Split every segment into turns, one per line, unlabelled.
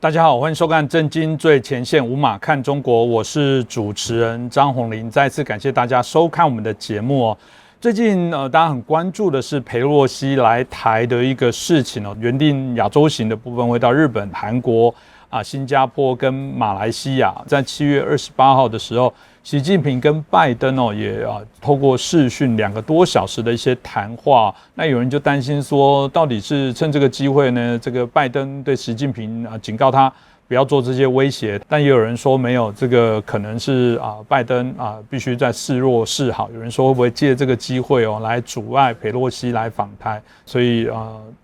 大家好，欢迎收看《震惊最前线》，无马看中国，我是主持人张宏林。再次感谢大家收看我们的节目哦。最近大家很关注的是裴洛西来台的一个事情哦。原定亚洲行的部分会到日本、韩国新加坡跟马来西亚，在7月28号的时候，习近平跟拜登也透过视讯2个多小时的一些谈话。那有人就担心说，到底是趁这个机会呢？这个拜登对习近平警告他不要做这些威胁，但也有人说没有，这个可能是拜登必须在示弱示好。有人说会不会借这个机会来阻碍裴洛西来访台？所以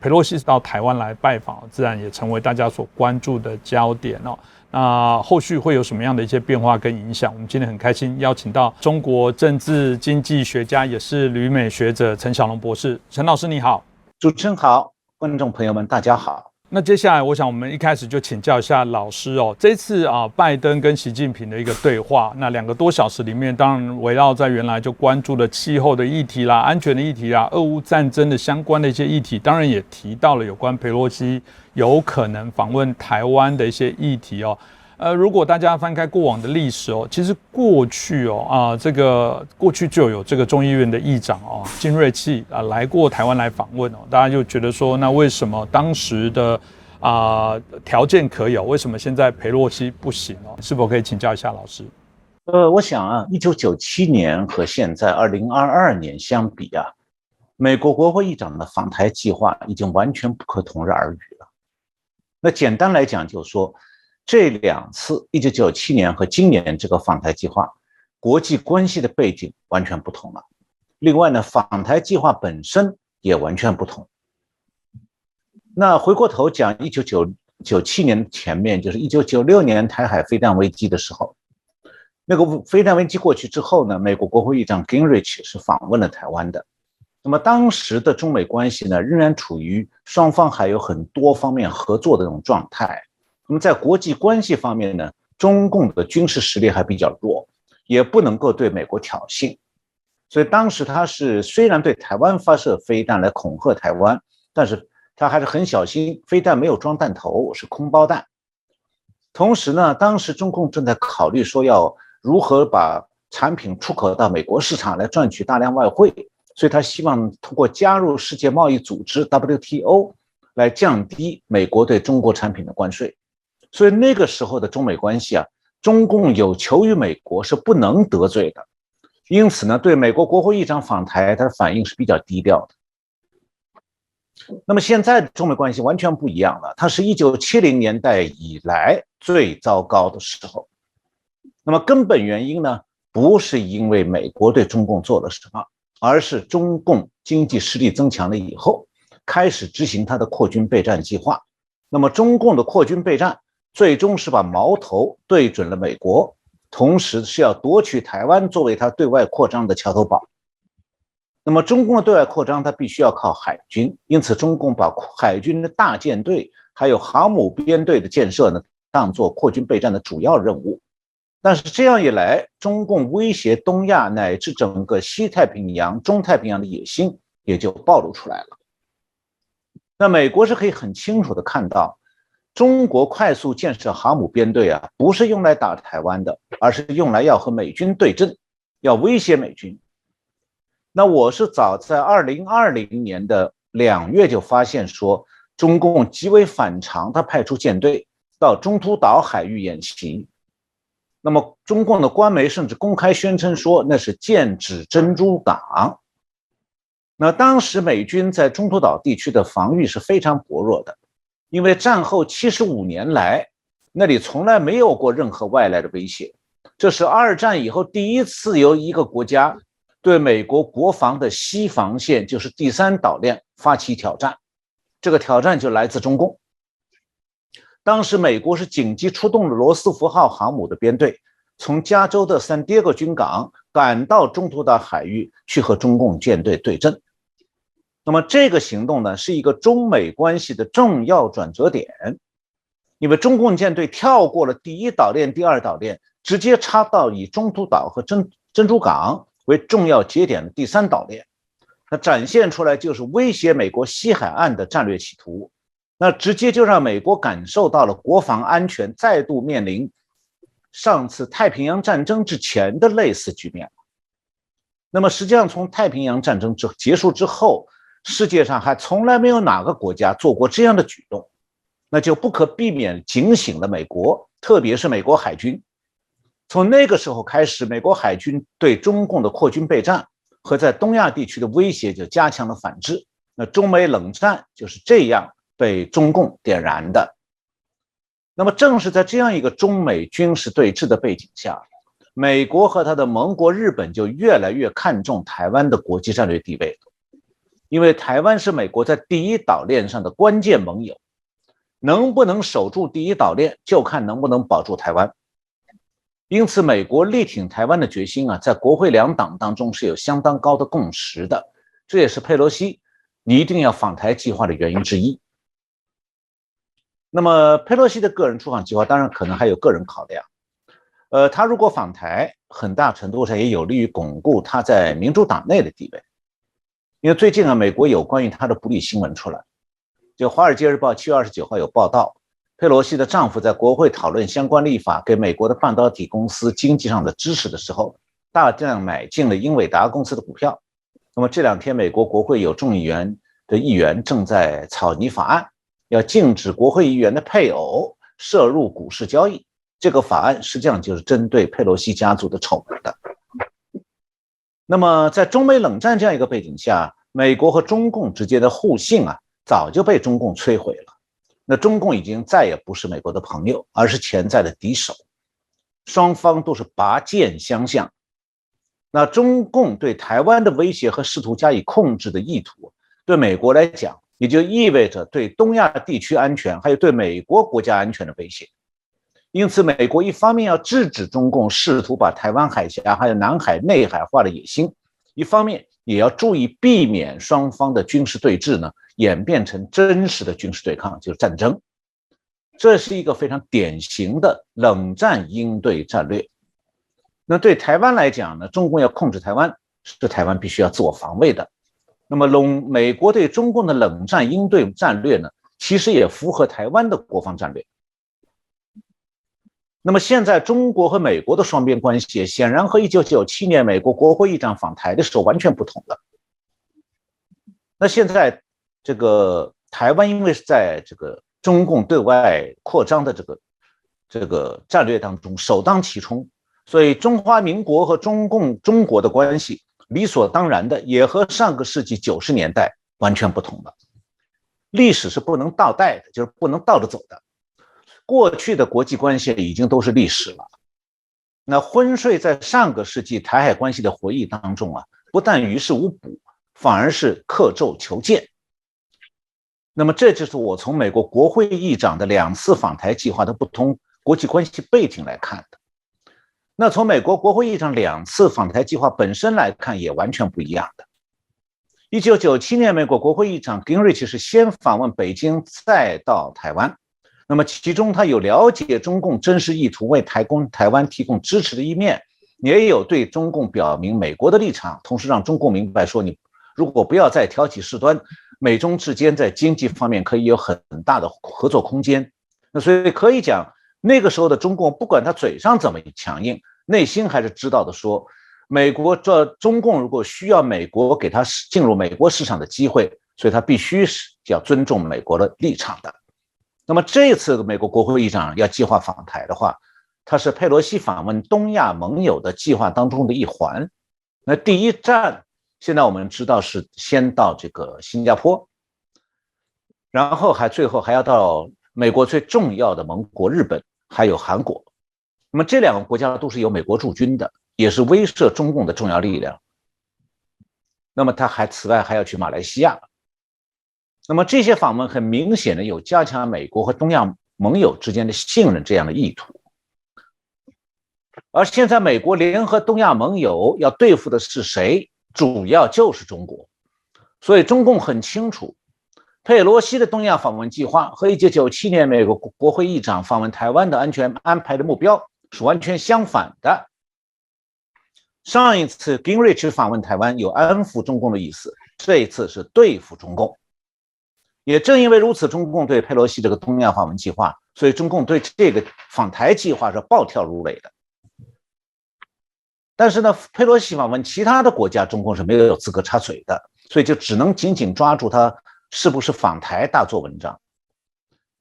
裴洛西到台湾来拜访，自然也成为大家所关注的焦点哦。那后续会有什么样的一些变化跟影响？我们今天很开心邀请到中国政治经济学家，也是旅美学者陈小龙博士。陈老师你好。
主持人好，观众朋友们大家好。
那接下来我想我们一开始就请教一下老师哦，这次拜登跟习近平的一个对话，那2个多小时里面，当然围绕在原来就关注的气候的议题啦、安全的议题啦、俄乌战争的相关的一些议题，当然也提到了有关裴洛西有可能访问台湾的一些议题哦。如果大家翻开过往的历史哦，其实过去过去就有这个众议院的议长金瑞气来过台湾来访问哦，大家就觉得说，那为什么当时的条件可以为什么现在裴洛西不行哦？是否可以请教一下老师？
我想1997年和现在2022年相比美国国会议长的访台计划已经完全不可同日而语了。那简单来讲，就是说这2次1997年和今年这个访台计划，国际关系的背景完全不同了。另外呢，访台计划本身也完全不同。那回过头讲1997年前面，就是1996年台海飞弹危机的时候，那个飞弹危机过去之后呢，美国国会议长 Gingrich 是访问了台湾的。那么当时的中美关系呢，仍然处于双方还有很多方面合作的这种状态。那么在国际关系方面呢，中共的军事实力还比较弱，也不能够对美国挑衅。所以当时他是虽然对台湾发射飞弹来恐吓台湾，但是他还是很小心，飞弹没有装弹头，是空包弹。同时呢，当时中共正在考虑说要如何把产品出口到美国市场来赚取大量外汇，所以他希望通过加入世界贸易组织 WTO 来降低美国对中国产品的关税。所以那个时候的中美关系中共有求于美国是不能得罪的，因此呢，对美国国会议长访台，他的反应是比较低调的。那么现在的中美关系完全不一样了，它是1970年代以来最糟糕的时候。那么根本原因呢，不是因为美国对中共做了什么，而是中共经济实力增强了以后，开始执行它的扩军备战计划。那么中共的扩军备战最终是把矛头对准了美国，同时是要夺取台湾作为它对外扩张的桥头堡。那么中共的对外扩张它必须要靠海军，因此中共把海军的大舰队还有航母编队的建设呢，当作扩军备战的主要任务。但是这样一来，中共威胁东亚乃至整个西太平洋、中太平洋的野心也就暴露出来了。那美国是可以很清楚的看到，中国快速建设航母编队不是用来打台湾的，而是用来要和美军对阵，要威胁美军。那我是早在2020年的2月就发现说，中共极为反常，他派出舰队到中途岛海域演习。那么中共的官媒甚至公开宣称说，那是剑指珍珠港。那当时美军在中途岛地区的防御是非常薄弱的，因为战后75年来，那里从来没有过任何外来的威胁。这是2战以后第一次由一个国家对美国国防的西防线，就是第3岛链发起挑战。这个挑战就来自中共。当时美国是紧急出动了罗斯福号航母的编队，从加州的三迭戈军港赶到中途岛海域去和中共舰队对阵。那么这个行动呢，是一个中美关系的重要转折点，因为中共舰队跳过了第1岛链、第2岛链，直接插到以中途岛和珍珠港为重要节点的第3岛链，它展现出来就是威胁美国西海岸的战略企图。那直接就让美国感受到了国防安全再度面临上次太平洋战争之前的类似局面。那么实际上从太平洋战争结束之后，世界上还从来没有哪个国家做过这样的举动，那就不可避免警醒了美国，特别是美国海军。从那个时候开始，美国海军对中共的扩军备战和在东亚地区的威胁就加强了反制。那中美冷战就是这样被中共点燃的。那么正是在这样一个中美军事对峙的背景下，美国和他的盟国日本就越来越看重台湾的国际战略地位，因为台湾是美国在第一岛链上的关键盟友，能不能守住第一岛链，就看能不能保住台湾。因此美国力挺台湾的决心在国会两党当中是有相当高的共识的，这也是佩洛西你一定要访台计划的原因之一。那么佩洛西的个人出访计划当然可能还有个人考量，他如果访台，很大程度上也有利于巩固他在民主党内的地位。因为最近美国有关于他的不利新闻出来，就《华尔街日报》7月29号有报道，佩洛西的丈夫在国会讨论相关立法给美国的半导体公司经济上的支持的时候，大量买进了英伟达公司的股票。那么这两天美国国会有众议员的议员正在草拟法案，要禁止国会议员的配偶涉入股市交易。这个法案实际上就是针对佩洛西家族的丑闻的。那么在中美冷战这样一个背景下，美国和中共之间的互信早就被中共摧毁了。那中共已经再也不是美国的朋友，而是潜在的敌手，双方都是拔剑相向。那中共对台湾的威胁和试图加以控制的意图，对美国来讲也就意味着对东亚地区安全还有对美国国家安全的威胁。因此美国一方面要制止中共试图把台湾海峡还有南海内海化的野心，一方面也要注意避免双方的军事对峙演变成真实的军事对抗，就是战争。这是一个非常典型的冷战应对战略。那对台湾来讲呢，中共要控制台湾，是台湾必须要自我防卫的。那么美国对中共的冷战应对战略呢，其实也符合台湾的国防战略。那么现在中国和美国的双边关系显然和1997年美国国会议长访台的时候完全不同了。那现在这个台湾因为是在这个中共对外扩张的这个战略当中首当其冲，所以中华民国和中国的关系理所当然的也和上个世纪90年代完全不同了。历史是不能倒带的，就是不能倒着走的。过去的国际关系已经都是历史了。那昏睡在上个世纪台海关系的回忆当中不但于事无补，反而是刻舟求剑。那么这就是我从美国国会议长的2次访台计划的不同国际关系背景来看的。那从美国国会议长2次访台计划本身来看也完全不一样的。1997年美国国会议长 Gingrich 是先访问北京再到台湾，那么其中他有了解中共真实意图为台湾提供支持的一面，也有对中共表明美国的立场，同时让中共明白说你如果不要再挑起事端，美中之间在经济方面可以有很大的合作空间。那所以可以讲那个时候的中共不管他嘴上怎么强硬，内心还是知道的说中共如果需要美国给他进入美国市场的机会，所以他必须是要尊重美国的立场的。那么这次美国国会议长要计划访台的话，他是佩洛西访问东亚盟友的计划当中的一环。那第一站现在我们知道是先到这个新加坡，然后最后还要到美国最重要的盟国日本还有韩国。那么这2个国家都是由美国驻军的，也是威慑中共的重要力量。那么他此外还要去马来西亚。那么这些访问很明显的有加强美国和东亚盟友之间的信任这样的意图。而现在美国联合东亚盟友要对付的是谁？主要就是中国。所以中共很清楚，佩洛西的东亚访问计划和1997年美国国会议长访问台湾的安全安排的目标是完全相反的。上一次 Gingrich 访问台湾有安抚中共的意思，这一次是对付中共。也正因为如此，中共对佩洛西这个东亚访问计划，所以中共对这个访台计划是暴跳如雷的。但是呢，佩洛西访问其他的国家，中共是没有资格插嘴的，所以就只能紧紧抓住他是不是访台大做文章。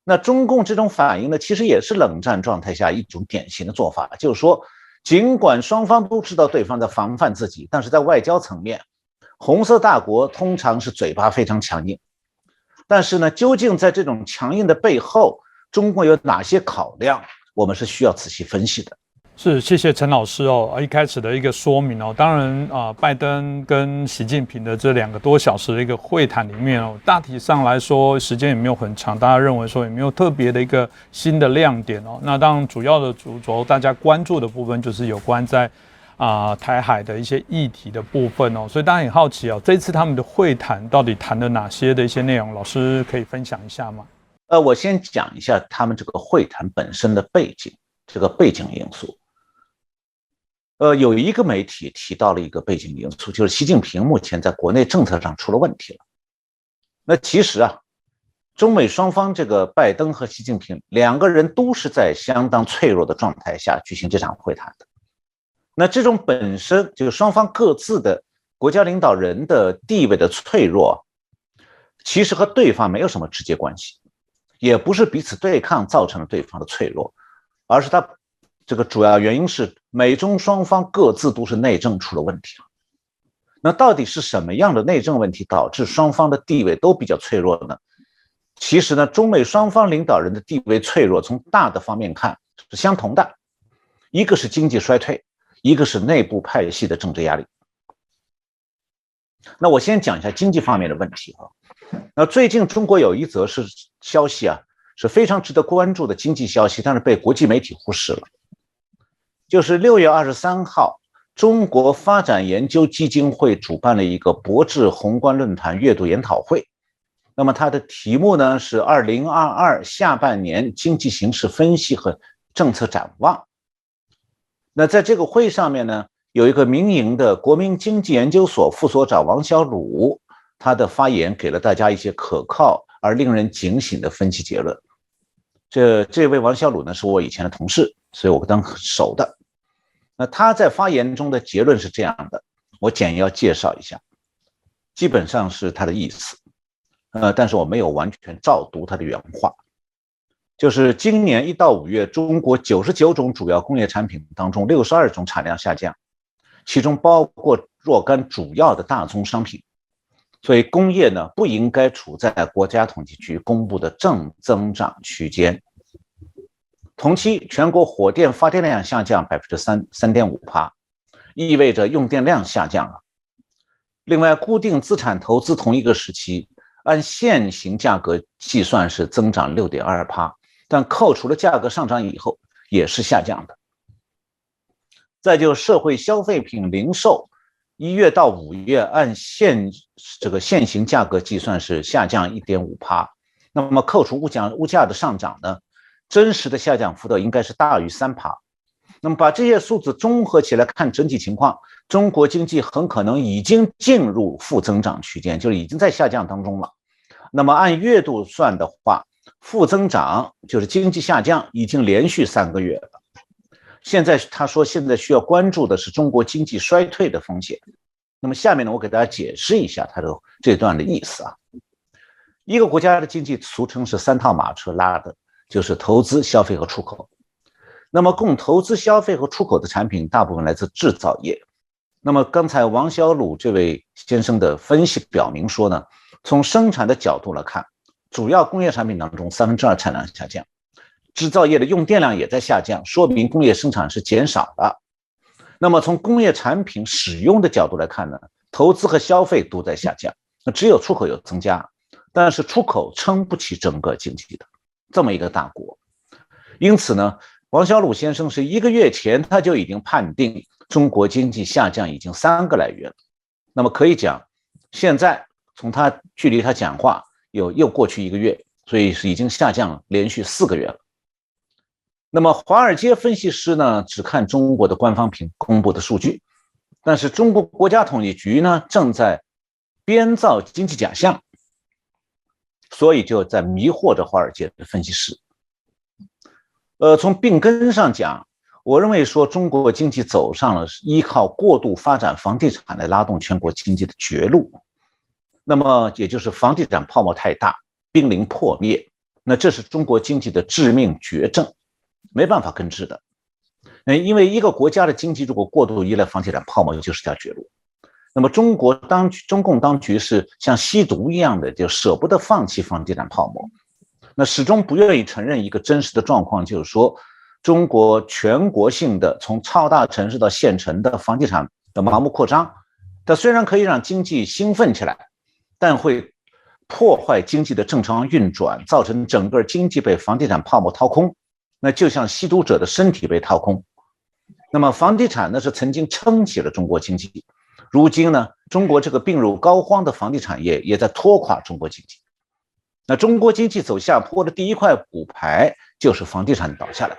那中共这种反应呢，其实也是冷战状态下一种典型的做法，就是说，尽管双方都知道对方在防范自己，但是在外交层面，红色大国通常是嘴巴非常强硬。但是呢，究竟在这种强硬的背后，中共有哪些考量，我们是需要仔细分析的。
是，谢谢陈老师哦。一开始的一个说明哦，当然拜登跟习近平的这2个多小时的一个会谈里面哦，大体上来说时间也没有很长，大家认为说也没有特别的一个新的亮点哦。那当然主要的主轴大家关注的部分就是有关在台海的一些议题的部分哦，所以大家很好奇哦，这次他们的会谈到底谈了哪些的一些内容？老师可以分享一下吗？
我先讲一下他们这个会谈本身的背景，这个背景因素。有一个媒体提到了一个背景因素，就是习近平目前在国内政策上出了问题了。那其实中美双方这个拜登和习近平2个人都是在相当脆弱的状态下举行这场会谈的。那这种本身就是双方各自的国家领导人的地位的脆弱，其实和对方没有什么直接关系，也不是彼此对抗造成了对方的脆弱，而是他这个主要原因是美中双方各自都是内政出了问题了。那到底是什么样的内政问题导致双方的地位都比较脆弱呢？其实呢，中美双方领导人的地位脆弱，从大的方面看是相同的，一个是经济衰退，一个是内部派系的政治压力。那我先讲一下经济方面的问题。那最近中国有一则是消息是非常值得关注的经济消息，但是被国际媒体忽视了。就是6月23号，中国发展研究基金会主办了一个博智宏观论坛月度研讨会。那么它的题目呢是2022下半年经济形势分析和政策展望。那在这个会上面呢，有一个民营的国民经济研究所副所长王小鲁，他的发言给了大家一些可靠而令人警醒的分析结论。这位王小鲁呢是我以前的同事，所以我跟他很熟的。那他在发言中的结论是这样的，我简要介绍一下，基本上是他的意思，但是我没有完全照读他的原话。就是今年1到5月，中国99种主要工业产品当中62种产量下降，其中包括若干主要的大宗商品。所以工业呢不应该处在国家统计局公布的正增长区间。同期全国火电发电量下降 3.5%， 意味着用电量下降了。另外，固定资产投资同一个时期按现行价格计算是增长 6.2%， 但扣除了价格上涨以后也是下降的。再就社会消费品零售1月到5月按现行价格计算是下降 1.5%， 那么扣除物价的上涨呢，真实的下降幅度应该是大于 3%。 那么把这些数字综合起来看整体情况，中国经济很可能已经进入负增长区间，就是已经在下降当中了。那么按月度算的话，负增长就是经济下降已经连续3个月了。现在他说现在需要关注的是中国经济衰退的风险。那么下面呢，我给大家解释一下他的这段的意思一个国家的经济俗称是3套马车拉的，就是投资、消费和出口。那么供投资、消费和出口的产品大部分来自制造业。那么刚才王小鲁这位先生的分析表明说呢，从生产的角度来看，主要工业产品当中2/3产量下降，制造业的用电量也在下降，说明工业生产是减少的。那么从工业产品使用的角度来看呢，投资和消费都在下降，只有出口有增加，但是出口撑不起整个经济的这么一个大国。因此呢，王小鲁先生是1个月前他就已经判定中国经济下降已经3个来月了。那么可以讲，现在从他距离他讲话又过去1个月，所以是已经下降连续4个月了。那么华尔街分析师呢，只看中国的官方公布的数据，但是中国国家统计局呢，正在编造经济假象。所以就在迷惑着华尔街的分析师。从病根上讲，我认为说中国经济走上了依靠过度发展房地产来拉动全国经济的绝路，那么也就是房地产泡沫太大，濒临破灭，那这是中国经济的致命绝症，没办法根治的。因为一个国家的经济如果过度依赖房地产泡沫，就是条绝路。那么中共当局是像吸毒一样的，就舍不得放弃房地产泡沫，那始终不愿意承认一个真实的状况，就是说中国全国性的从超大城市到县城的房地产的盲目扩张，它虽然可以让经济兴奋起来，但会破坏经济的正常运转，造成整个经济被房地产泡沫掏空，那就像吸毒者的身体被掏空。那么房地产呢是曾经撑起了中国经济，如今呢中国这个病入膏肓的房地产业也在拖垮中国经济。那中国经济走下坡的第一块骨牌就是房地产倒下来，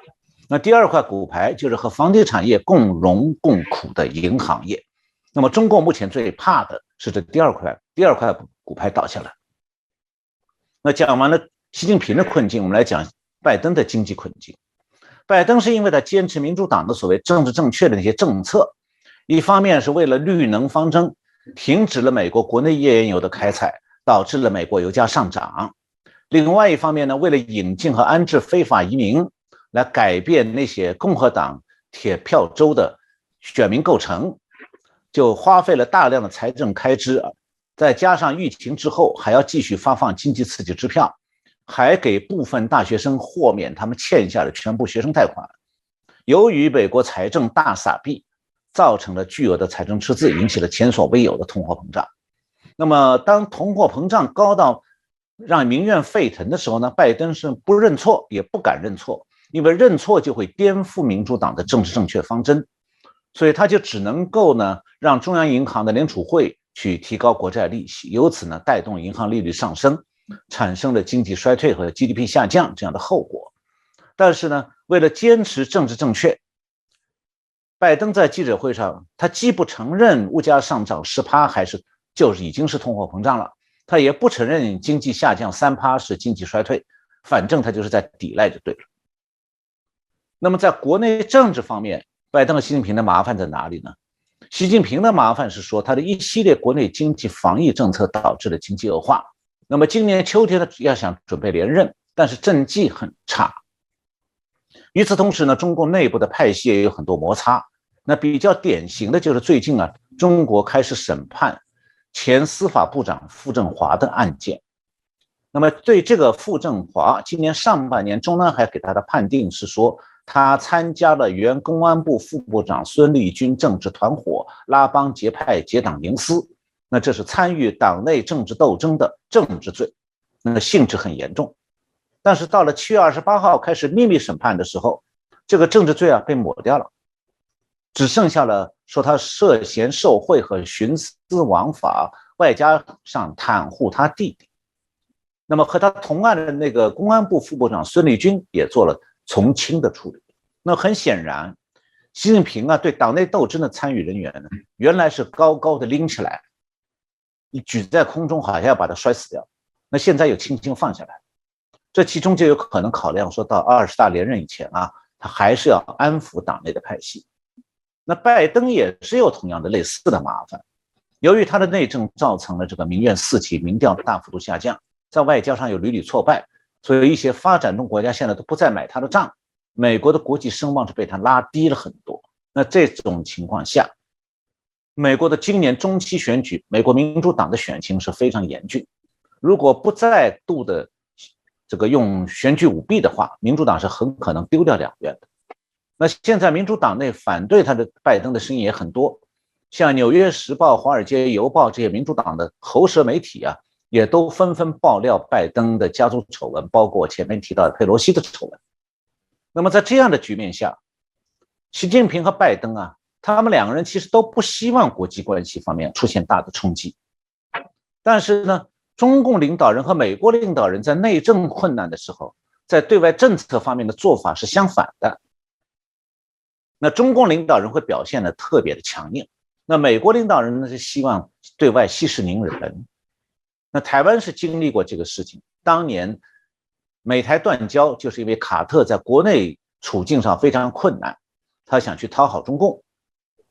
那第二块骨牌就是和房地产业共荣共苦的银行业。那么中国目前最怕的是这第二块骨牌倒下来。那讲完了习近平的困境，我们来讲拜登的经济困境。拜登是因为他坚持民主党的所谓政治正确的那些政策，一方面是为了绿能方针，停止了美国国内页岩油的开采，导致了美国油价上涨。另外一方面呢，为了引进和安置非法移民，来改变那些共和党铁票州的选民构成，就花费了大量的财政开支，再加上疫情之后还要继续发放经济刺激支票，还给部分大学生豁免他们欠下的全部学生贷款。由于美国财政大撒币，造成了巨额的财政赤字，引起了前所未有的通货膨胀。那么当通货膨胀高到让民怨沸腾的时候呢，拜登是不认错也不敢认错，因为认错就会颠覆民主党的政治正确方针，所以他就只能够呢让中央银行的联储会去提高国债利息，由此呢带动银行利率上升，产生了经济衰退和 GDP 下降这样的后果。但是呢，为了坚持政治正确，拜登在记者会上，他既不承认物价上涨10%就是已经是通货膨胀了，他也不承认经济下降3%是经济衰退，反正他就是在抵赖就对了。那么在国内政治方面，拜登和习近平的麻烦在哪里呢？习近平的麻烦是说，他的一系列国内经济防疫政策导致了经济恶化。那么今年秋天呢，要想准备连任，但是政绩很差。与此同时呢，中共内部的派系也有很多摩擦。那比较典型的就是最近中国开始审判前司法部长傅政华的案件。那么对这个傅政华，今年上半年中南海给他的判定是说，他参加了原公安部副部长孙立军政治团伙拉帮结派、结党营私，那这是参与党内政治斗争的政治罪，那性质很严重。但是到了7月28号开始秘密审判的时候，这个政治罪被抹掉了，只剩下了说他涉嫌受贿和徇私枉法，外加上袒护他弟弟。那么和他同案的那个公安部副部长孙立军也做了从轻的处理。那很显然，习近平对党内斗争的参与人员呢，原来是高高的拎起来，你举在空中好像要把他摔死掉，那现在又轻轻放下来。这其中就有可能考量说到20大连任以前他还是要安抚党内的派系。那拜登也是有同样的类似的麻烦，由于他的内政造成了这个民怨四起，民调大幅度下降，在外交上又屡屡挫败，所以一些发展中国家现在都不再买他的账，美国的国际声望是被他拉低了很多。那这种情况下，美国的今年中期选举，美国民主党的选情是非常严峻，如果不再度的这个用选举舞弊的话，民主党是很可能丢掉2院的。那现在民主党内反对他的拜登的声音也很多，像《纽约时报》、《华尔街邮报》这些民主党的喉舌媒体也都纷纷爆料拜登的家族丑闻，包括前面提到的佩洛西的丑闻。那么在这样的局面下，习近平和拜登他们2个人其实都不希望国际关系方面出现大的冲击，但是呢，中共领导人和美国领导人在内政困难的时候，在对外政策方面的做法是相反的。那中共领导人会表现得特别的强硬，那美国领导人呢是希望对外息事宁人。那台湾是经历过这个事情，当年美台断交，就是因为卡特在国内处境上非常困难，他想去讨好中共，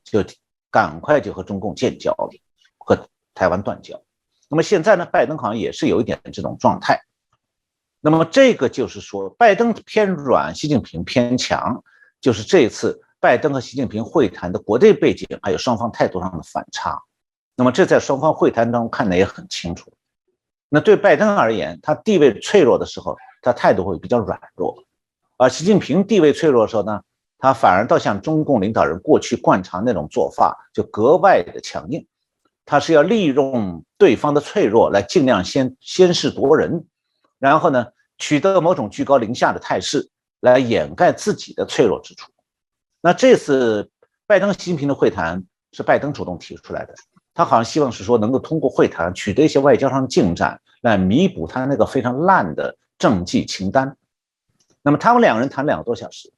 就赶快就和中共建交了，和台湾断交。那么现在呢，拜登好像也是有一点这种状态。那么这个就是说，拜登偏软，习近平偏强，就是这一次拜登和习近平会谈的国内背景，还有双方态度上的反差。那么这在双方会谈当中看得也很清楚。那对拜登而言，他地位脆弱的时候，他态度会比较软弱；而习近平地位脆弱的时候呢，他反而倒像中共领导人过去惯常那种做法，就格外的强硬。他是要利用对方的脆弱来尽量先势夺人，然后呢，取得某种居高临下的态势，来掩盖自己的脆弱之处。那这次拜登习近平的会谈是拜登主动提出来的，他好像希望是说能够通过会谈取得一些外交上的进展，来弥补他那个非常烂的政绩清单。那么他们两人谈2个多小时，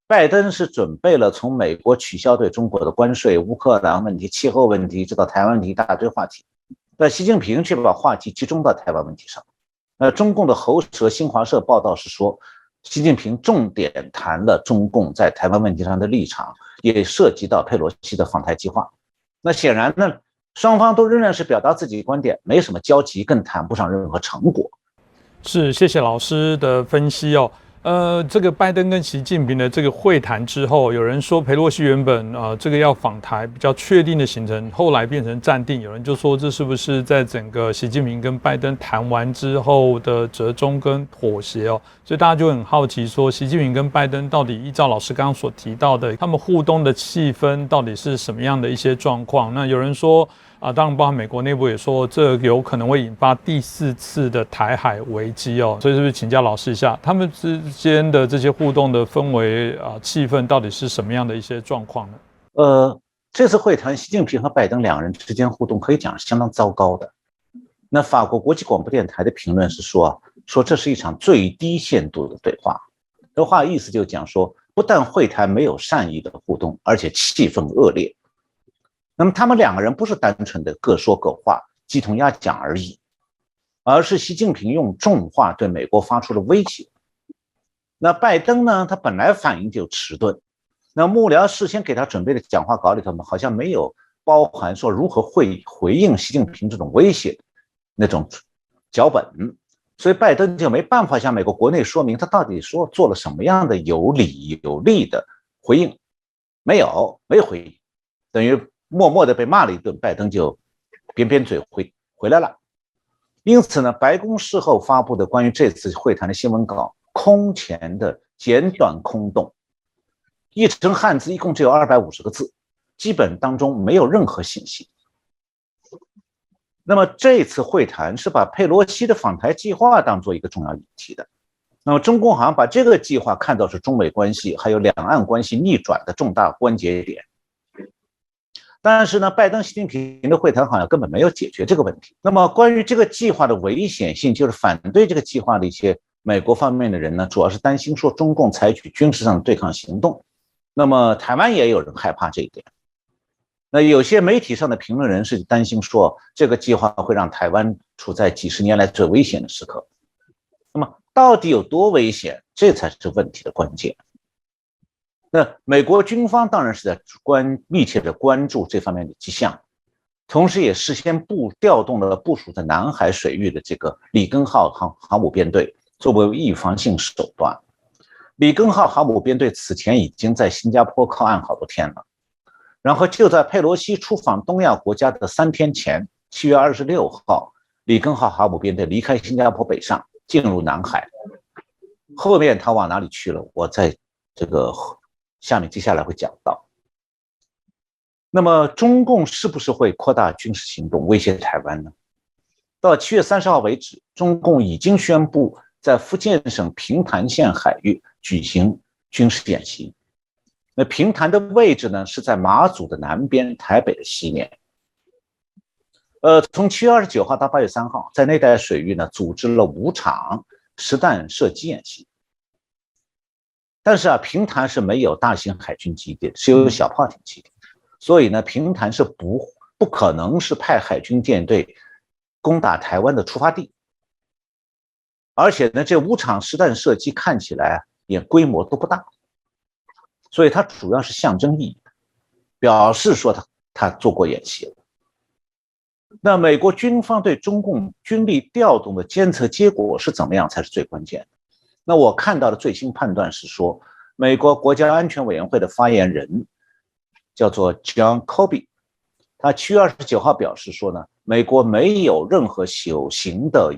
拜登是准备了从美国取消对中国的关税、乌克兰问题、气候问题，直到台湾问题一大堆话题，但习近平却把话题集中到台湾问题上。中共的喉舌新华社报道是说，习近平重点谈了中共在台湾问题上的立场，也涉及到佩洛西的访台计划。那显然呢，双方都仍然是表达自己的观点，没什么交集，更谈不上任何成果。
是，谢谢老师的分析哦。这个拜登跟习近平的这个会谈之后，有人说裴洛西原本这个要访台比较确定的行程，后来变成暂定。有人就说这是不是在整个习近平跟拜登谈完之后的折中跟妥协哦？所以大家就很好奇说，习近平跟拜登到底依照老师刚刚所提到的，他们互动的气氛到底是什么样的一些状况？那有人说当然包含美国内部也说，这有可能会引发第4次的台海危机哦。所以是不是请教老师一下，他们之间的这些互动的氛围气氛到底是什么样的一些状况呢？
这次会谈，习近平和拜登2人之间互动可以讲是相当糟糕的。那法国国际广播电台的评论是说这是一场最低限度的对话。这话意思就讲说，不但会谈没有善意的互动，而且气氛恶劣。那么他们2个人不是单纯的各说各话、鸡同鸭讲而已，而是习近平用重话对美国发出了威胁。那拜登呢，他本来反应就迟钝，那幕僚事先给他准备的讲话稿里头好像没有包含说如何回应习近平这种威胁的那种脚本，所以拜登就没办法向美国国内说明他到底做了什么样的有理有利的回应，没有回应，等于默默的被骂了一顿，拜登就扁扁嘴回来了。因此呢，白宫事后发布的关于这次会谈的新闻稿空前的简短空洞，译成汉字一共只有250个字，基本当中没有任何信息。那么这次会谈是把佩洛西的访台计划当做一个重要议题的。那么中共好像把这个计划看作是中美关系还有两岸关系逆转的重大关节点。但是呢，拜登习近平的会谈好像根本没有解决这个问题。那么关于这个计划的危险性，就是反对这个计划的一些美国方面的人呢，主要是担心说中共采取军事上的对抗行动。那么台湾也有人害怕这一点。那有些媒体上的评论人士担心说，这个计划会让台湾处在几十年来最危险的时刻。那么到底有多危险，这才是问题的关键。那美国军方当然是在密切的关注这方面的迹象，同时也事先调动了部署在南海水域的这个里根号航母编队，作为预防性手段。里根号航母编队此前已经在新加坡靠岸好多天了，然后就在佩洛西出访东亚国家的3天前，7月26号，里根号航母编队离开新加坡北上，进入南海。后面他往哪里去了，我在这个接下来会讲到。那么中共是不是会扩大军事行动威胁台湾呢？到7月30号为止，中共已经宣布在福建省平潭县海域举行军事演习。那平潭的位置呢，是在马祖的南边，台北的西面。从7月29号到8月3号，在那带水域呢，组织了5场实弹射击演习。但是平潭是没有大型海军基地，只有小炮艇基地，所以呢，平潭是不可能是派海军舰队攻打台湾的出发地。而且呢，这5场实弹射击看起来也规模都不大，所以它主要是象征意义的，表示说他做过演习了。那美国军方对中共军力调动的监测结果是怎么样才是最关键的。那我看到的最新判断是说，美国国家安全委员会的发言人叫做 John Kirby， 他7月29号表示说呢，美国没有任何有形的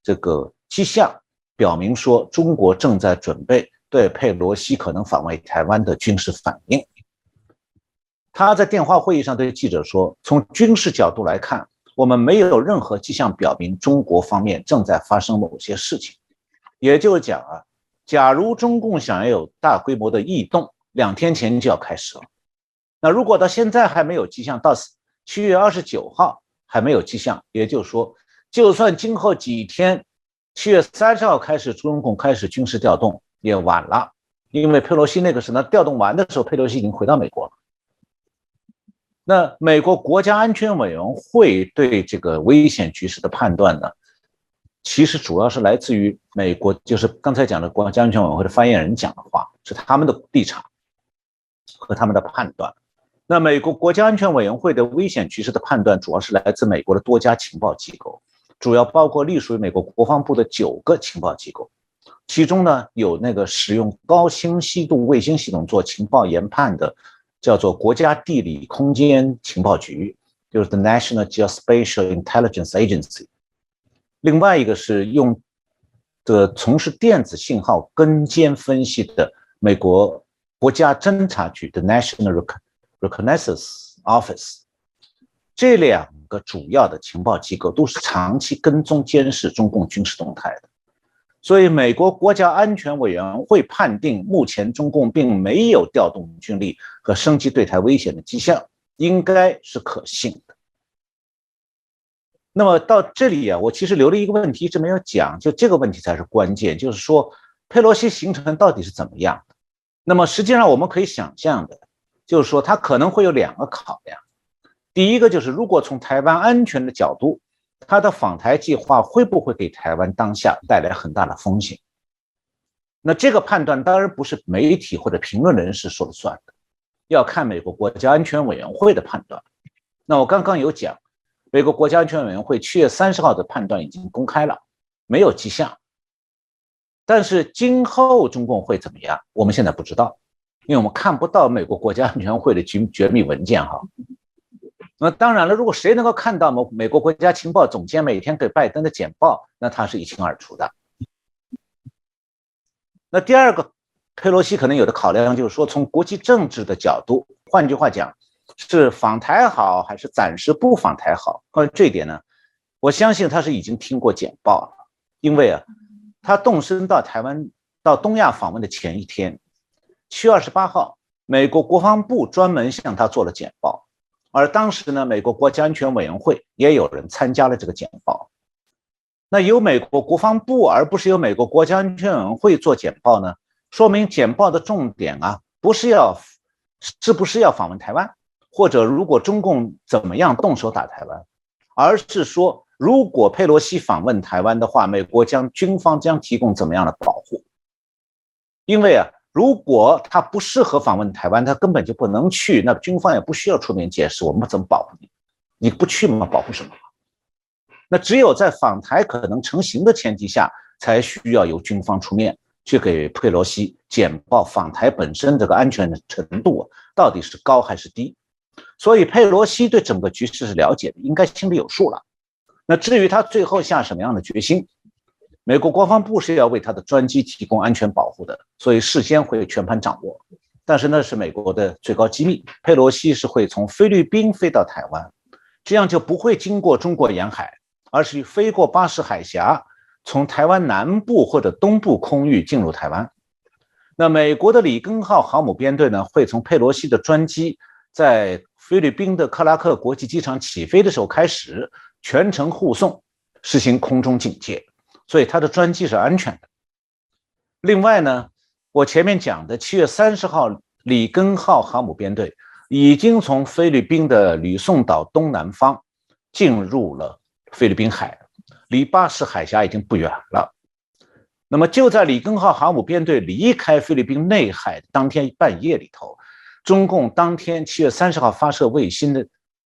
这个迹象表明说中国正在准备对佩洛西可能访问台湾的军事反应。他在电话会议上对记者说，从军事角度来看，我们没有任何迹象表明中国方面正在发生某些事情。也就是讲啊，假如中共想要有大规模的异动，2天前就要开始了。那如果到现在还没有迹象，到7月29号还没有迹象，也就是说，就算今后几天7月30号开始中共开始军事调动也晚了，因为佩洛西那个时候调动完的时候，佩洛西已经回到美国了。那美国国家安全委员会对这个危险局势的判断呢，其实主要是来自于美国，就是刚才讲的国家安全委员会的发言人讲的话，是他们的立场和他们的判断。那美国国家安全委员会的危险局势的判断主要是来自美国的多家情报机构，主要包括隶属于美国国防部的9个情报机构，其中呢有那个使用高清晰度卫星系统做情报研判的叫做国家地理空间情报局，就是 The National Geospatial Intelligence Agency。 另外一个是用从事电子信号跟监分析的美国国家侦察局的 National Reconnaissance Office。 这2个主要的情报机构都是长期跟踪监视中共军事动态的，所以美国国家安全委员会判定目前中共并没有调动军力和升级对台危险的迹象，应该是可信的。那么到这里啊，我其实留了一个问题一直没有讲，就这个问题才是关键，就是说佩洛西行程到底是怎么样的。那么实际上我们可以想象的就是说，他可能会有2个考量。第一个就是如果从台湾安全的角度，他的访台计划会不会给台湾当下带来很大的风险。那这个判断当然不是媒体或者评论人士说了算的，要看美国国家安全委员会的判断。那我刚刚有讲，美国国家安全委员会7月30号的判断已经公开了，没有迹象。但是今后中共会怎么样，我们现在不知道，因为我们看不到美国国家安全会的绝密文件哈。那当然了，如果谁能够看到美国国家情报总监每天给拜登的简报，那他是一清二楚的。那第二个，佩洛西可能有的考量就是说，从国际政治的角度，换句话讲，是访台好还是暂时不访台好？关于这一点呢，我相信他是已经听过简报了，因为啊，他动身到台湾到东亚访问的前一天，7月28号，美国国防部专门向他做了简报。而当时呢，美国国家安全委员会也有人参加了这个简报。那由美国国防部而不是由美国国家安全委员会做简报呢，说明简报的重点啊，不是要访问台湾，或者如果中共怎么样动手打台湾，而是说如果佩洛西访问台湾的话，美国军方将提供怎么样的保护。因为啊，如果他不适合访问台湾，他根本就不能去，那军方也不需要出面解释，我们怎么保护你？你不去嘛，保护什么？那只有在访台可能成型的前提下，才需要由军方出面去给佩洛西简报访台本身这个安全的程度到底是高还是低。所以佩洛西对整个局势是了解的，应该心里有数了。那至于他最后下什么样的决心，美国国防部是要为他的专机提供安全保护的，所以事先会全盘掌握。但是那是美国的最高机密，佩洛西是会从菲律宾飞到台湾，这样就不会经过中国沿海，而是飞过巴士海峡，从台湾南部或者东部空域进入台湾。那美国的里根号航母编队呢，会从佩洛西的专机在菲律宾的克拉克国际机场起飞的时候开始，全程护送，实行空中警戒。所以他的专机是安全的。另外呢，我前面讲的7月30号里根号航母编队已经从菲律宾的吕宋岛东南方进入了菲律宾海，离巴士海峡已经不远了。那么就在里根号航母编队离开菲律宾内海当天半夜里头，中共当天7月30号发射卫星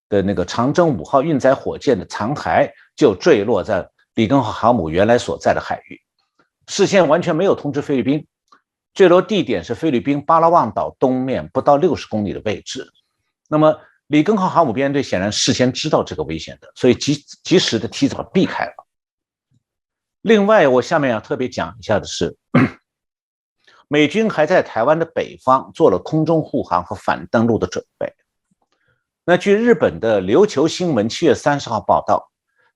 的那个长征5号运载火箭的残骸就坠落在里根号航母原来所在的海域，事先完全没有通知菲律宾。坠落地点是菲律宾巴拉望岛东面不到60公里的位置。那么里根号航母编队显然事先知道这个危险的，所以及时的提早避开了。另外，我下面要特别讲一下的是，美军还在台湾的北方做了空中护航和反登陆的准备。那据日本的琉球新闻7月30号报道，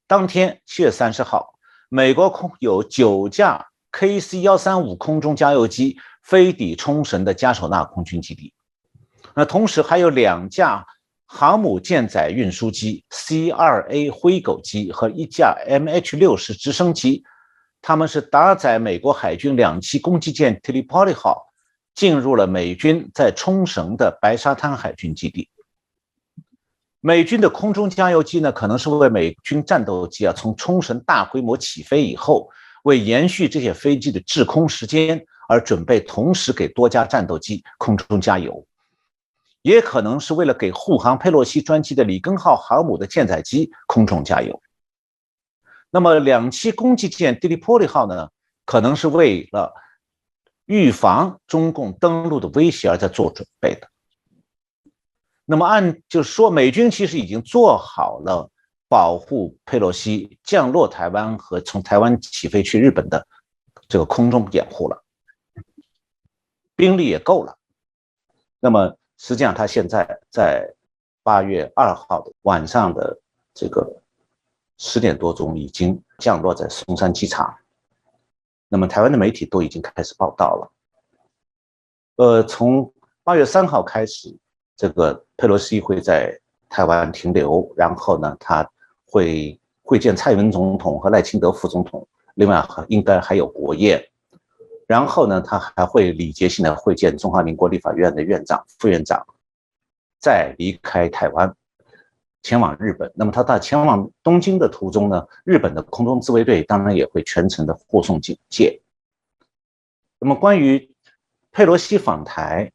当天7月30号，美国有9架 KC-135空中加油机飞抵冲绳的加手纳空军基地。那同时还有2架航母舰载运输机 C-2A 灰狗机和1架 MH-60直升机，他们是搭载美国海军2栖攻击舰 Tripoli 号进入了美军在冲绳的白沙滩海军基地。美军的空中加油机呢，可能是为美军战斗机从冲绳大规模起飞以后，为延续这些飞机的滞空时间而准备同时给多架战斗机空中加油，也可能是为了给护航佩洛西专机的里根号航母的舰载机空中加油。那么2栖攻击舰 Tripoli 号呢，可能是为了预防中共登陆的威胁而在做准备的。那么就是说，美军其实已经做好了保护佩洛西降落台湾和从台湾起飞去日本的这个空中掩护了，兵力也够了。那么实际上他现在在8月2号的晚上的这个10点多钟已经降落在松山机场，那么台湾的媒体都已经开始报道了。从8月3号开始，这个佩洛西会在台湾停留，然后呢，他会会见蔡英文总统和赖清德副总统，另外应该还有国宴。然后呢，他还会礼节性的会见中华民国立法院的院长、副院长，再离开台湾，前往日本。那么他在前往东京的途中呢，日本的空中自卫队当然也会全程的护送警戒。那么关于佩洛西访台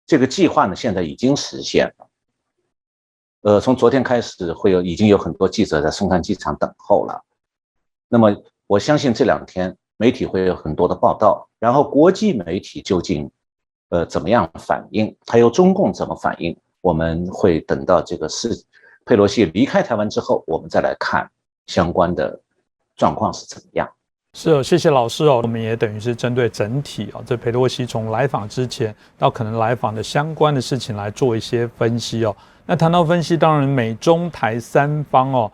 这个计划呢，现在已经实现了。从昨天开始，已经有很多记者在松山机场等候了。那么我相信这2天媒体会有很多的报道，然后国际媒体究竟怎么样反应，还有中共怎么反应，我们会等到这个佩洛西离开台湾之后，我们再来看相关的状况是怎么样。
是，谢谢老师哦。我们也等于是针对整体这佩洛西从来访之前到可能来访的相关的事情来做一些分析哦。那谈到分析，当然美中台3方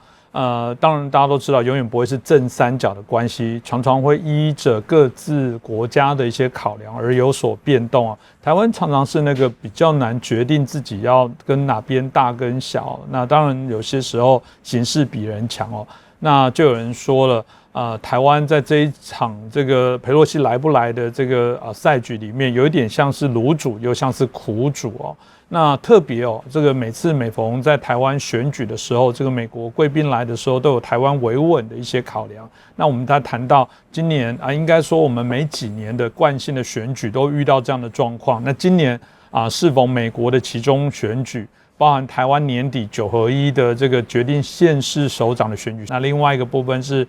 当然大家都知道，永远不会是正三角的关系，常常会依着各自国家的一些考量而有所变动啊。台湾常常是那个比较难决定自己要跟哪边大跟小，那当然有些时候形势比人强哦。那就有人说了，台湾在这一场这个佩洛西来不来的这个赛局里面，有一点像是卤煮，又像是苦煮哦。那特别这个每逢在台湾选举的时候，这个美国贵宾来的时候，都有台湾维稳的一些考量。那我们在谈到今年应该说我们每几年的惯性的选举都遇到这样的状况。那今年适逢美国的期中选举，包含台湾年底9合1的这个决定县市首长的选举。那另外一个部分是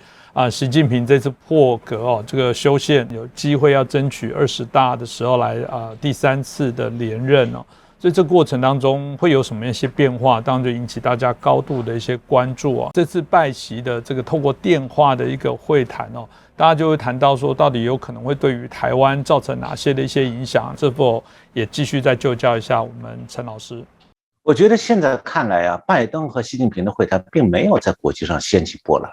习近平这次破格这个修宪，有机会要争取20大的时候来第3次的连任哦。所以这过程当中会有什么一些变化，当然就引起大家高度的一些关注啊。这次拜习的这个透过电话的一个会谈大家就会谈到说，到底有可能会对于台湾造成哪些的一些影响？是否也继续再就教一下我们陈老师？
我觉得现在看来拜登和习近平的会谈并没有在国际上掀起波澜。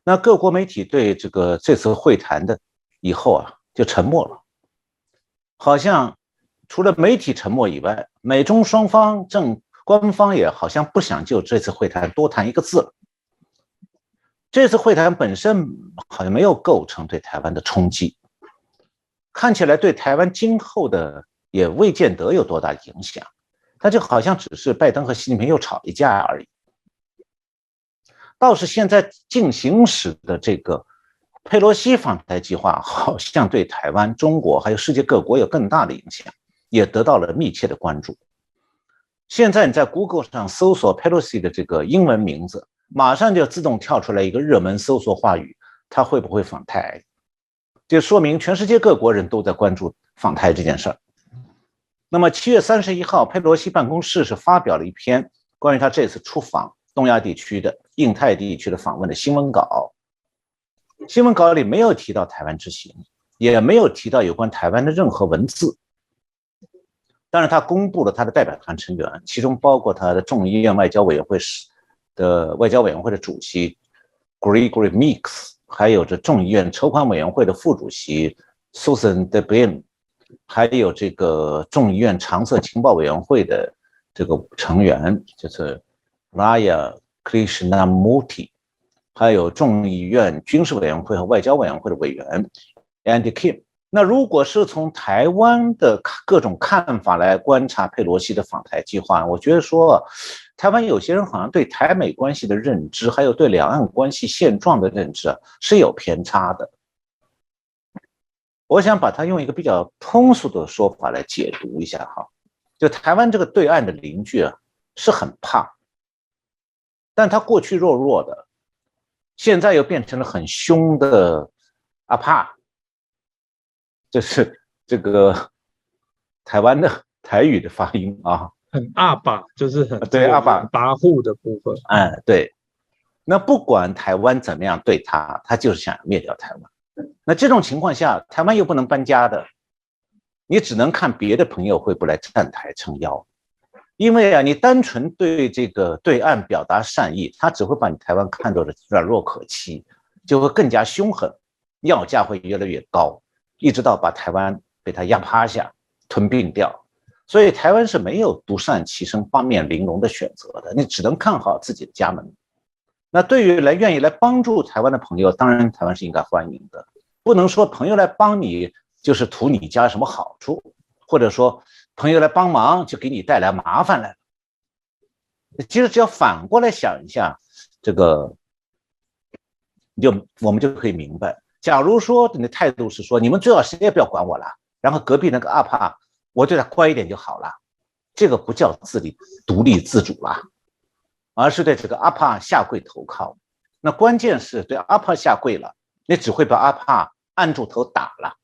那各国媒体对这次会谈的以后就沉默了，好像除了媒体沉默以外，美中双方官方也好像不想就这次会谈多谈一个字了。这次会谈本身好像没有构成对台湾的冲击，看起来对台湾今后的也未见得有多大影响，它就好像只是拜登和习近平又吵一架而已。倒是现在进行时的这个佩洛西访台计划，好像对台湾、中国还有世界各国有更大的影响，也得到了密切的关注。现在你在 Google 上搜索 Pelosi 的这个英文名字，马上就自动跳出来一个热门搜索话语，他会不会访台？这说明全世界各国人都在关注访台这件事儿。那么7月31号，佩洛西办公室是发表了一篇关于他这次出访东亚地区的、印太地区的访问的新闻稿。新闻稿里没有提到台湾之行，也没有提到有关台湾的任何文字。当然，他公布了他的代表团成员，其中包括他的众议院外交委员会的主席 Gregory Meeks， 还有这众议院筹款委员会的副主席 Susan DeBeam， 还有这个众议院常设情报委员会的这个成员，就是 Raya Krishnamurti， 还有众议院军事委员会和外交委员会的委员 Andy Kim。那如果是从台湾的各种看法来观察佩洛西的访台计划，我觉得说，台湾有些人好像对台美关系的认知，还有对两岸关系现状的认知是有偏差的。我想把它用一个比较通俗的说法来解读一下哈，就台湾这个对岸的邻居是很怕，但他过去弱弱的，现在又变成了很凶的阿怕。这是这个台湾的台语的发音啊，
很阿爸，就是很
对阿爸
跋扈的部分。
对。那不管台湾怎么样对他，他就是想要灭掉台湾。那这种情况下，台湾又不能搬家的，你只能看别的朋友会不会来站台撑腰。因为你单纯对这个对岸表达善意，他只会把你台湾看作是软弱可欺，就会更加凶狠，要价会越来越高。一直到把台湾被他压趴下、吞并掉，所以台湾是没有独善其身、八面玲珑的选择的，你只能看好自己的家门。那对于愿意来帮助台湾的朋友，当然台湾是应该欢迎的，不能说朋友来帮你就是图你家什么好处，或者说朋友来帮忙就给你带来麻烦来了。其实只要反过来想一下，这个我们就可以明白。假如说你的态度是说你们最好谁也不要管我了，然后隔壁那个阿帕我对他乖一点就好了，这个不叫独立自主了，而是对这个阿帕下跪投靠。那关键是对阿帕下跪了，你只会把阿帕按住头打了。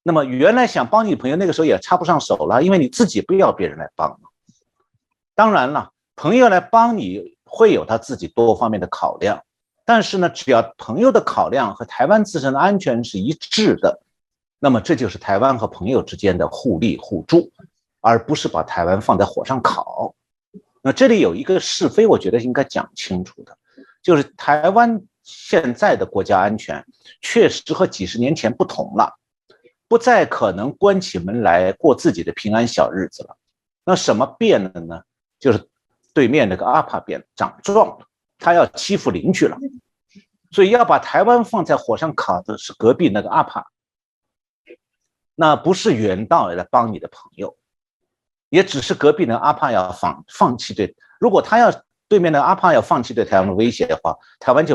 那么原来想帮你朋友那个时候也插不上手了，因为你自己不要别人来帮。当然了，朋友来帮你会有他自己多方面的考量，但是呢，只要朋友的考量和台湾自身的安全是一致的，那么这就是台湾和朋友之间的互利互助，而不是把台湾放在火上烤。那这里有一个是非，我觉得应该讲清楚的，就是台湾现在的国家安全确实和几十年前不同了，不再可能关起门来过自己的平安小日子了。那什么变了呢？就是对面那个阿帕变长壮了，他要欺负邻居了，所以要把台湾放在火上烤的是隔壁那个阿帕，那不是远道来帮你的朋友，也只是隔壁那个阿帕要放弃如果他要对面的阿帕要放弃对台湾的威胁的话，台湾就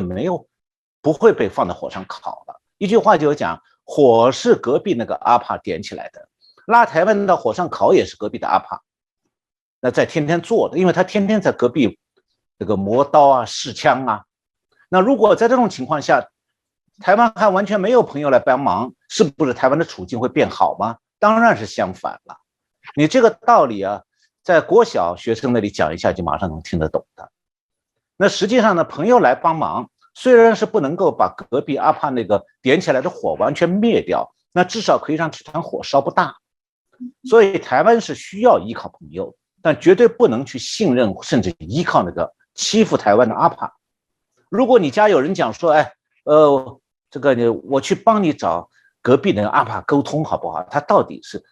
不会被放在火上烤了。一句话就讲，火是隔壁那个阿帕点起来的，拉台湾到火上烤也是隔壁的阿帕，那在天天做的，因为他天天在隔壁这个磨刀啊、试枪啊。那如果在这种情况下，台湾还完全没有朋友来帮忙，是不是台湾的处境会变好吗？当然是相反了。你这个道理啊，在国小学生那里讲一下就马上能听得懂的。那实际上呢，朋友来帮忙，虽然是不能够把隔壁阿帕那个点起来的火完全灭掉，那至少可以让这团火烧不大。所以台湾是需要依靠朋友，但绝对不能去信任甚至依靠那个欺负台湾的阿帕。如果你家有人讲说，这个我去帮你找隔壁那个阿帕沟通好不好？他到底是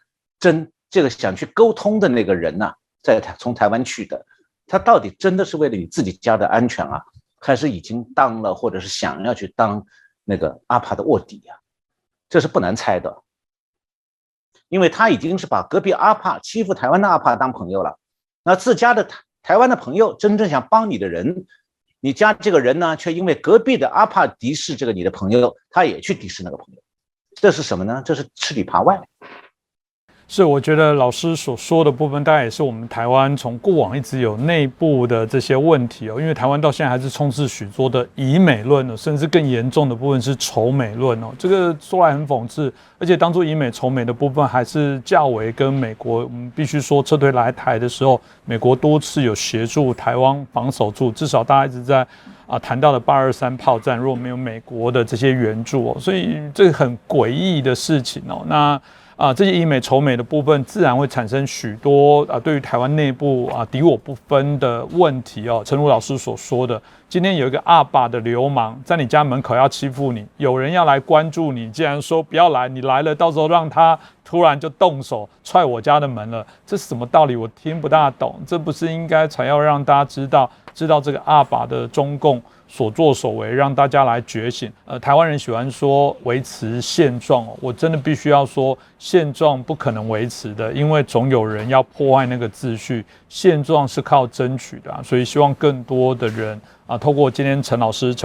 这个想去沟通的那个人呢，从台湾去的，他到底真的是为了你自己家的安全啊，还是已经当了或者是想要去当那个阿帕的卧底啊？这是不难猜的，因为他已经是把隔壁阿帕欺负台湾的阿帕当朋友了，那自家的台湾的朋友真正想帮你的人，你家这个人呢，却因为隔壁的阿帕敌视这个你的朋友，他也去敌视那个朋友，这是什么呢？这是吃里扒外。
是，我觉得老师所说的部分，大概也是我们台湾从过往一直有内部的这些问题哦，因为台湾到现在还是充斥许多的以美论哦，甚至更严重的部分是仇美论哦。这个说来很讽刺，而且当初以美仇美的部分还是较为跟美国，我们必须说撤退来台的时候，美国多次有协助台湾防守住，至少大家一直在谈到的823炮战，如果没有美国的这些援助哦，所以这个很诡异的事情哦。那这些以美仇美的部分，自然会产生许多对于台湾内部敌我不分的问题哦。诚如老师所说的，今天有一个阿爸的流氓在你家门口要欺负你，有人要来关注你，既然说不要来，你来了，到时候让他突然就动手踹我家的门了，这是什么道理？我听不大懂。这不是应该才要让大家知道这个阿爸的中共所作所为，让大家来觉醒。台湾人喜欢说维持现状哦，我真的必须要说，现状不可能维持的，因为总有人要破坏那个秩序。现状是靠争取的所以希望更多的人透过今天陈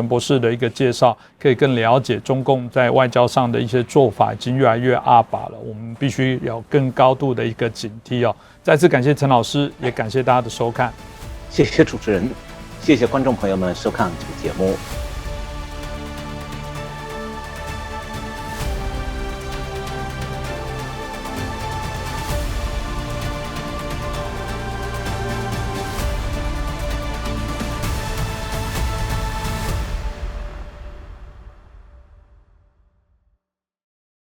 博士的一个介绍，可以更了解中共在外交上的一些做法已经越来越阿爸了，我们必须有更高度的一个警惕哦。再次感谢陈老师，也感谢大家的收看。
谢谢主持人，谢谢观众朋友们收看这个节目。